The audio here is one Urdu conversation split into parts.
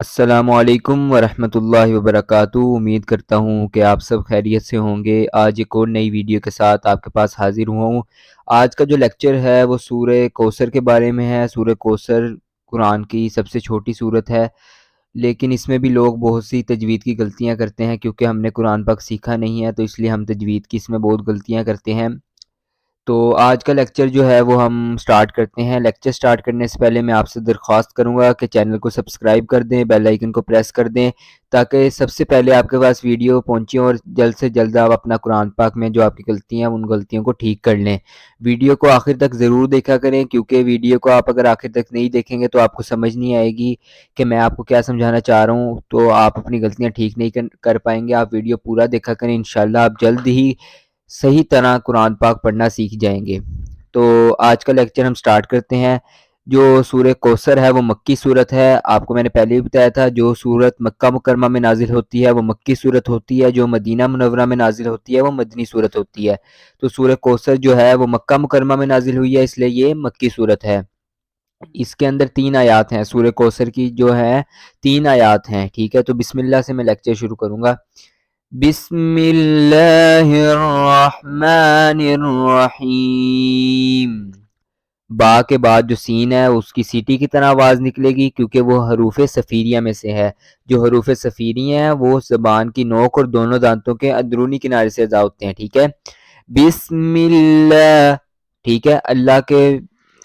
السلام علیکم ورحمۃ اللہ وبرکاتہ۔ امید کرتا ہوں کہ آپ سب خیریت سے ہوں گے۔ آج ایک اور نئی ویڈیو کے ساتھ آپ کے پاس حاضر ہوا ہوں۔ آج کا جو لیکچر ہے وہ سورہ کوثر کے بارے میں ہے۔ سورہ کوثر قرآن کی سب سے چھوٹی سورت ہے، لیکن اس میں بھی لوگ بہت سی تجوید کی غلطیاں کرتے ہیں، کیونکہ ہم نے قرآن پاک سیکھا نہیں ہے تو اس لیے ہم تجوید کی اس میں بہت غلطیاں کرتے ہیں۔ تو آج کا لیکچر جو ہے وہ ہم سٹارٹ کرتے ہیں۔ لیکچر سٹارٹ کرنے سے پہلے میں آپ سے درخواست کروں گا کہ چینل کو سبسکرائب کر دیں، بیل آئیکن کو پریس کر دیں، تاکہ سب سے پہلے آپ کے پاس ویڈیو پہنچے اور جلد سے جلد آپ اپنا قرآن پاک میں جو آپ کی غلطیاں ہیں ان غلطیوں کو ٹھیک کر لیں۔ ویڈیو کو آخر تک ضرور دیکھا کریں، کیونکہ ویڈیو کو آپ اگر آخر تک نہیں دیکھیں گے تو آپ کو سمجھ نہیں آئے گی کہ میں آپ کو کیا سمجھانا چاہ رہا ہوں، تو آپ اپنی غلطیاں ٹھیک نہیں کر پائیں گے۔ آپ ویڈیو پورا دیکھا کریں، انشاءاللہ آپ جلد ہی صحیح طرح قرآن پاک پڑھنا سیکھ جائیں گے۔ تو آج کا لیکچر ہم سٹارٹ کرتے ہیں۔ جو سورہ کوثر ہے وہ مکی صورت ہے۔ آپ کو میں نے پہلے بھی بتایا تھا، جو صورت مکہ مکرمہ میں نازل ہوتی ہے وہ مکی صورت ہوتی ہے، جو مدینہ منورہ میں نازل ہوتی ہے وہ مدنی صورت ہوتی ہے۔ تو سورہ کوثر جو ہے وہ مکہ مکرمہ میں نازل ہوئی ہے، اس لیے یہ مکی صورت ہے۔ اس کے اندر 3 آیات ہیں، سورہ کوثر کی جو ہے 3 آیات ہیں، ٹھیک ہے۔ تو بسم اللہ سے میں لیکچر شروع کروں گا۔ بسم اللہ الرحمن الرحیم۔ با کے بعد جو سین ہے اس کی سیٹی کی طرح آواز نکلے گی، کیونکہ وہ حروف صفیریہ میں سے ہے۔ جو حروف صفیریہ ہیں وہ زبان کی نوک اور دونوں دانتوں کے اندرونی کنارے سے ادا ہوتے ہیں، ٹھیک ہے۔ بسم اللہ، ٹھیک ہے۔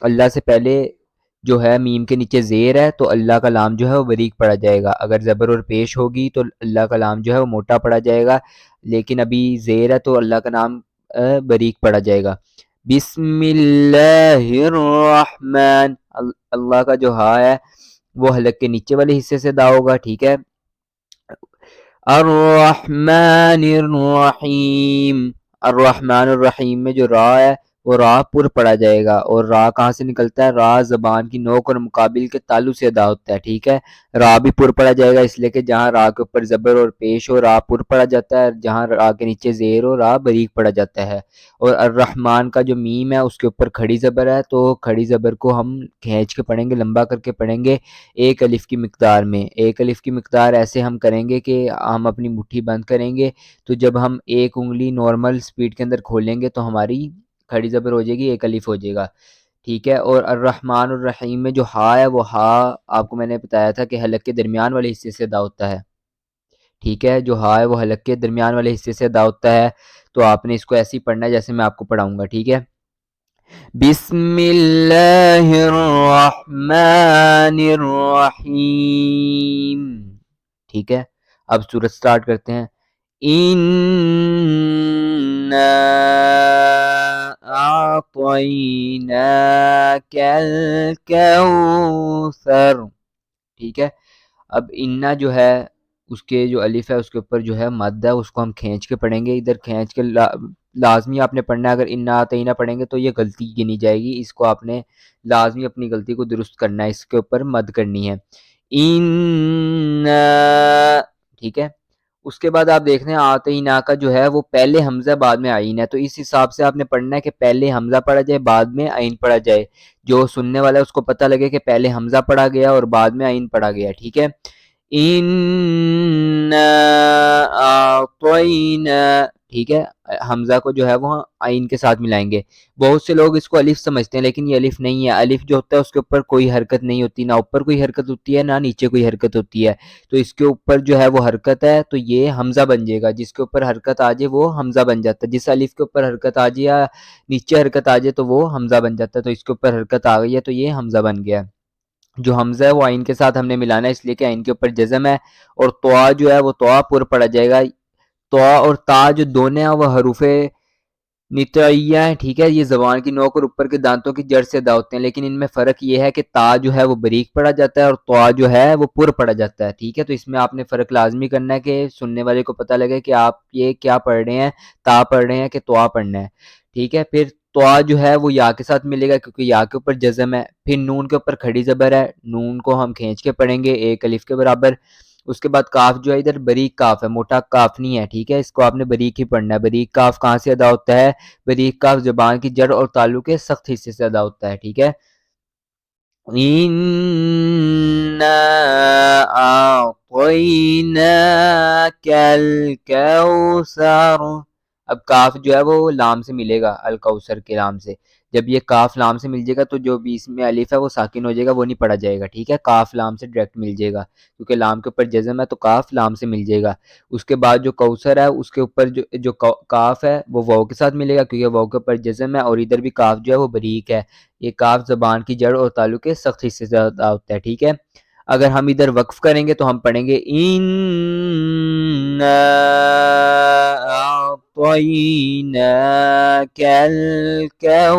اللہ سے پہلے جو ہے میم کے نیچے زیر ہے تو اللہ کا لام جو ہے وہ باریک پڑا جائے گا۔ اگر زبر اور پیش ہوگی تو اللہ کا لام جو ہے وہ موٹا پڑا جائے گا، لیکن ابھی زیر ہے تو اللہ کا نام باریک پڑا جائے گا۔ بسم اللہ الرحمن، اللہ کا جو ہا ہے وہ حلق کے نیچے والے حصے سے ادا ہوگا، ٹھیک ہے۔ الرحمن الرحیم، الرحمن الرحیم میں جو را ہے وہ را پر پڑا جائے گا، اور را کہاں سے نکلتا ہے؟ را زبان کی نوک اور مقابل کے تالو سے ادا ہوتا ہے، ٹھیک ہے۔ را بھی پر پڑا جائے گا، اس لیے کہ جہاں را کے اوپر زبر اور پیش ہو را پر پڑا جاتا ہے، جہاں را کے نیچے زیر ہو را باریک پڑا جاتا ہے۔ اور الرحمن کا جو میم ہے اس کے اوپر کھڑی زبر ہے، تو کھڑی زبر کو ہم کھینچ کے پڑھیں گے، لمبا کر کے پڑھیں گے ایک الف کی مقدار میں۔ ایک الف کی مقدار ایسے ہم کریں گے کہ ہم اپنی مٹھی بند کریں گے، تو جب ہم ایک انگلی نارمل سپیڈ کے اندر کھولیں گے تو ہماری کھڑی زبر ہو جائے گی، ایک الف ہو جائے گا، ٹھیک ہے۔ اور الرحمن الرحیم میں جو ہا ہے وہ ہا آپ کو میں نے بتایا تھا کہ حلق کے درمیان والے حصے سے ادا ہوتا ہے، ٹھیک ہے۔ جو ہا ہے وہ حلق کے درمیان والے حصے سے ادا ہوتا ہے، تو آپ نے اس کو ایسے ہی پڑھنا ہے جیسے میں آپ کو پڑھاؤں گا، ٹھیک ہے۔ بسم اللہ الرحمن الرحیم، ٹھیک ہے۔ اب سورت سٹارٹ کرتے ہیں۔ اِنَّا أَعْطَيْنَاكَ الْكَوْثَرَ، ٹھیک ہے۔ اب انا جو ہے اس کے جو الف ہے اس کے اوپر جو ہے مد ہے، اس کو ہم کھینچ کے پڑھیں گے، ادھر کھینچ کے لازمی آپ نے پڑھنا ہے۔ اگر انا آتینا پڑھیں گے تو یہ غلطی گنی جائے گی، اس کو آپ نے لازمی اپنی غلطی کو درست کرنا ہے، اس کے اوپر مد کرنی ہے، انا، ٹھیک ہے۔ اس کے بعد آپ دیکھ رہے ہیں آتینا کا جو ہے وہ پہلے حمزہ بعد میں عین ہے، تو اس حساب سے آپ نے پڑھنا ہے کہ پہلے حمزہ پڑھا جائے بعد میں عین پڑھا جائے، جو سننے والا ہے اس کو پتہ لگے کہ پہلے حمزہ پڑھا گیا اور بعد میں عین پڑھا گیا، ٹھیک ہے۔ اِنَّا أَعْطَيْنَا، ٹھیک ہے۔ حمزہ کو جو ہے وہ عین کے ساتھ ملائیں گے۔ بہت سے لوگ اس کو الف سمجھتے ہیں، لیکن یہ الف نہیں ہے۔ الف جو ہوتا ہے اس کے اوپر کوئی حرکت نہیں ہوتی، نہ اوپر کوئی حرکت ہوتی ہے نہ نیچے کوئی حرکت ہوتی ہے، تو اس کے اوپر جو ہے وہ حرکت ہے، تو یہ حمزہ بن جائے گا۔ جس کے اوپر حرکت آ جائے وہ حمزہ بن جاتا ہے، جس الف کے اوپر حرکت آ جائے یا نیچے حرکت آ جائے تو وہ حمزہ بن جاتا ہے، تو اس کے اوپر حرکت آ گئی ہے تو یہ حمزہ بن گیا۔ جو حمزہ ہے وہ عین کے ساتھ ہم نے ملانا ہے، اس لیے کہ عین کے اوپر جزم ہے، اور طوا جو ہے وہ طوا پر پڑا جائے گا۔ طوا اور تا جو دونوں ہیں وہ حروف نطعیہ ہیں، ٹھیک ہے۔ یہ زبان کی نوک اور اوپر کے دانتوں کی جڑ سے ادا ہوتے ہیں، لیکن ان میں فرق یہ ہے کہ تا جو ہے وہ باریک پڑا جاتا ہے اور طوا جو ہے وہ پر پڑا جاتا ہے، ٹھیک ہے۔ تو اس میں آپ نے فرق لازمی کرنا ہے کہ سننے والے کو پتہ لگے کہ آپ یہ کیا پڑھ رہے ہیں، تا پڑھ رہے ہیں کہ طوا پڑھنا ہے، ٹھیک ہے۔ پھر طوا جو ہے وہ یا کے ساتھ ملے گا کیونکہ یا کے اوپر جزم ہے۔ پھر نون کے اوپر کھڑی زبر ہے، نون کو ہم کھینچ کے پڑھیں گے ایک الف کے برابر۔ اس کے بعد کاف جو ہے ادھر باریک کاف ہے، موٹا کاف نہیں ہے، ٹھیک ہے۔ اس کو آپ نے باریک ہی پڑھنا ہے۔ باریک کاف کہاں سے ادا ہوتا ہے؟ باریک کاف زبان کی جڑ اور تالو کے سخت حصے سے ادا ہوتا ہے، ٹھیک ہے۔ اِنَّا أَعْطَيْنَاكَ الْكَوْثَرَ. اب کاف جو ہے وہ لام سے ملے گا، الکوثر کے لام سے. جب یہ کاف لام سے مل جائے گا تو جو بیچ میں الف ہے وہ ساکن ہو جائے گا، وہ نہیں پڑھا جائے گا. ٹھیک ہے، کاف لام سے ڈائریکٹ مل جائے گا کیونکہ لام کے اوپر جزم ہے تو کاف لام سے مل جائے گا. اس کے بعد جو کوثر ہے اس کے اوپر جو کاف ہے وہ واو کے ساتھ ملے گا کیونکہ واو کے اوپر جزم ہے، اور ادھر بھی کاف جو ہے وہ بریک ہے. یہ کاف زبان کی جڑ اور تعلق کے سخت حصے سے ہوتا ہے. ٹھیک ہے، اگر ہم ادھر وقف کریں گے تو ہم پڑھیں گے اِنَّا أَعْطَيْنَاكَ الْكَوْثَرَ.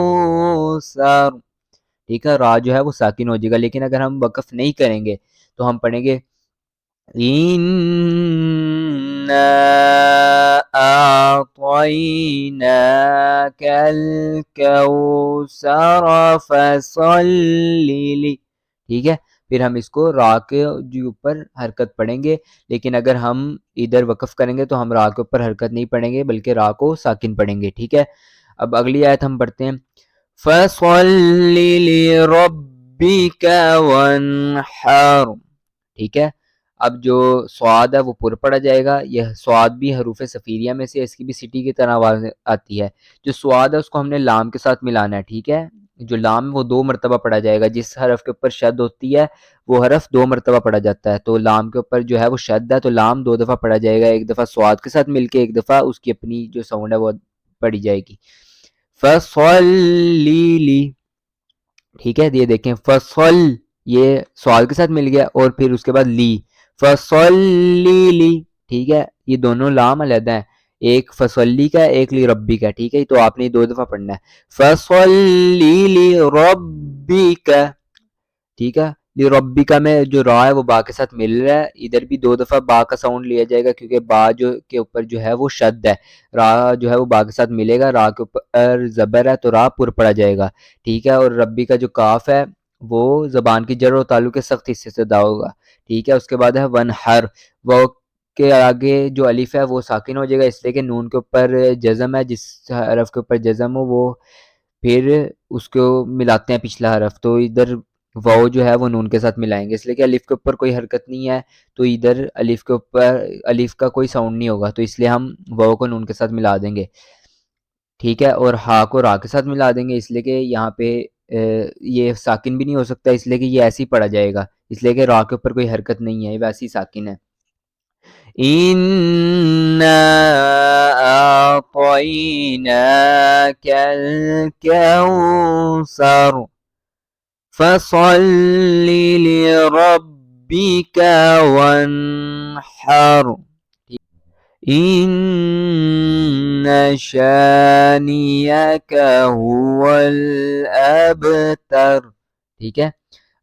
ٹھیک ہے، را جو ہے وہ ساکن ہو جائے گا. لیکن اگر ہم وقف نہیں کریں گے تو ہم پڑھیں گے اِنَّا أَعْطَيْنَاكَ الْكَوْثَرَ فَصَلِّ لِ. ٹھیک ہے، پھر ہم اس کو را کے اوپر حرکت پڑھیں گے. لیکن اگر ہم ادھر وقف کریں گے تو ہم را کے اوپر حرکت نہیں پڑھیں گے بلکہ را کو ساکن پڑھیں گے. ٹھیک ہے، اب اگلی آیت ہم پڑھتے ہیں فَصَلِّ لِرَبِّكَ وَانْحَرْ. ٹھیک ہے، اب جو سواد ہے وہ پر پڑا جائے گا. یہ سواد بھی حروف صفیریہ میں سے، اس کی بھی سٹی کی طرح آواز آتی ہے. جو سواد ہے اس کو ہم نے لام کے ساتھ ملانا ہے. ٹھیک ہے، جو لام ہے وہ 2 مرتبہ پڑھا جائے گا. جس حرف کے اوپر شد ہوتی ہے وہ حرف 2 مرتبہ پڑھا جاتا ہے. تو لام کے اوپر جو ہے وہ شد ہے تو لام 2 دفعہ پڑھا جائے گا، ایک دفعہ سواد کے ساتھ مل کے، ایک دفعہ اس کی اپنی جو ساؤنڈ ہے وہ پڑھی جائے گی. فَصَلِّ. ٹھیک ہے، یہ دیکھیں فصل یہ سوال کے ساتھ مل گیا اور پھر اس کے بعد لی فصلی. ٹھیک ہے، یہ دونوں لام علیحدہ ہیں، ایک فصلی کا ایک لی ربی کا. ٹھیک ہے، تو آپ نے 2 دفعہ پڑھنا ہے فصلی لی ربی کا. ٹھیک ہے، لی ربی کا میں جو را ہے وہ با کے ساتھ مل رہا ہے. ادھر بھی 2 دفعہ با کا ساؤنڈ لیا جائے گا کیونکہ با جو کے اوپر جو ہے وہ شد ہے. را جو ہے وہ با کے ساتھ ملے گا، را کے اوپر زبر ہے تو را پر پڑا جائے گا. ٹھیک ہے، اور ربی کا جو کاف ہے وہ زبان کی جڑ و تعلق کے سخت حصے سے ادا ہوگا. ٹھیک ہے، اس کے بعد ہے ونحر. وہ کے آگے جو الف ہے وہ ساکن ہو جائے گا اس لیے کہ نون کے اوپر جزم ہے. جس حرف کے اوپر جزم ہو وہ پھر اس کو ملاتے ہیں پچھلا حرف، تو ادھر واو جو ہے وہ نون کے ساتھ ملائیں گے. اس لیے کہ الف کے اوپر کوئی حرکت نہیں ہے تو ادھر الف کے اوپر الف کا کوئی ساؤنڈ نہیں ہوگا، تو اس لیے ہم واو کو نون کے ساتھ ملا دیں گے. ٹھیک ہے، اور ہا کو را کے ساتھ ملا دیں گے اس لیے کہ یہاں پہ یہ ساکن بھی نہیں ہو سکتا، اس لیے کہ یہ ایسے ہی پڑھا جائے گا، اس لیے کہ را کے اوپر کوئی حرکت نہیں ہے، یہ ویسے ہی ساکن ہے. إِنَّا أَعْطَيْنَاكَ الْكَوْثَرَ فَصَلِّ لِرَبِّكَ وَانْحَرْ. إِنَّ شَانِئَكَ هُوَ الْأَبْتَرُ. ٹھیک ہے،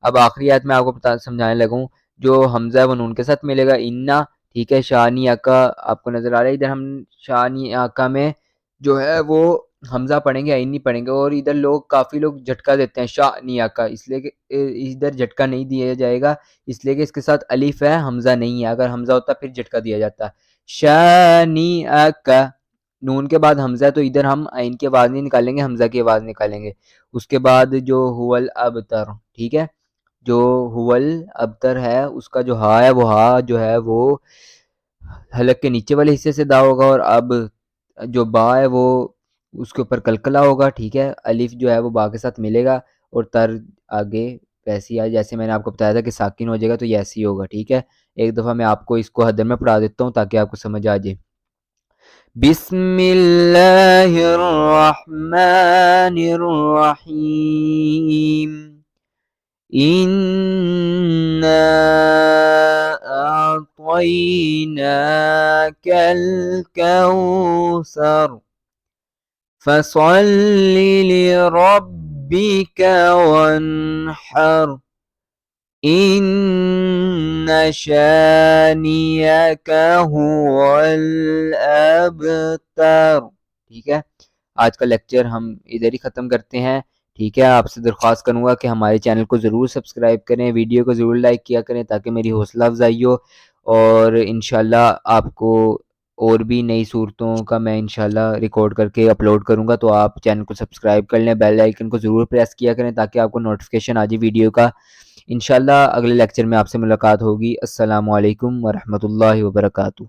اب آخری آیت میں آپ کو سمجھانے لگوں. جو حمزہ ہے وہ نون کے ساتھ ملے گا اِنّا. ٹھیک ہے، شانی آکا آپ کو نظر آ رہا ہے. ادھر ہم شانی آکا میں جو ہے وہ حمزہ پڑھیں گے، عین نہیں پڑھیں گے. اور ادھر کافی لوگ جھٹکا دیتے ہیں شانی آکا، اس لیے کہ ادھر جھٹکا نہیں دیا جائے گا اس لیے کہ اس کے ساتھ الف ہے، حمزہ نہیں ہے. اگر حمزہ ہوتا پھر جھٹکا دیا جاتا. شانی آکا نون کے بعد حمزہ ہے تو ادھر ہم عین کی آواز نہیں نکالیں گے، حمزہ کی آواز نکالیں گے. اس کے بعد جو ہوول ابتر. ٹھیک ہے، جو ہوول ابتر ہے اس کا جو ہا ہے وہ ہا جو ہے وہ حلق کے نیچے والے حصے سے دا ہوگا، اور اب جو با ہے وہ اس کے اوپر کلکلا ہوگا. ٹھیک ہے، الف جو ہے وہ با کے ساتھ ملے گا اور تر آگے ویسی آئے جیسے میں نے آپ کو بتایا تھا کہ ساکن ہو جائے گا تو یہ ایسی ہوگا. ٹھیک ہے، ایک دفعہ میں آپ کو اس کو حدر میں پڑھا دیتا ہوں تاکہ آپ کو سمجھ آ جائے. بسم اللہ الرحمن الرحیم. إِنَّا أَعْطَيْنَاكَ الْكَوْثَرَ فَصَلِّ لِرَبِّكَ وَانْحَرْ إِنَّ شَانِئَكَ هُوَ الْأَبْتَرُ. ٹھیک ہے، آج کا لیکچر ہم ادھر ہی ختم کرتے ہیں. ٹھیک ہے، آپ سے درخواست کروں گا کہ ہمارے چینل کو ضرور سبسکرائب کریں، ویڈیو کو ضرور لائک کیا کریں تاکہ میری حوصلہ افزائی ہو، اور انشاءاللہ آپ کو اور بھی نئی صورتوں کا میں انشاءاللہ ریکارڈ کر کے اپلوڈ کروں گا، تو آپ چینل کو سبسکرائب کر لیں، بیل آئیکن کو ضرور پریس کیا کریں تاکہ آپ کو نوٹیفیکیشن آ جائے ویڈیو کا۔ انشاءاللہ اگلے لیکچر میں آپ سے ملاقات ہوگی۔ السلام علیکم ورحمۃ اللہ وبرکاتہ۔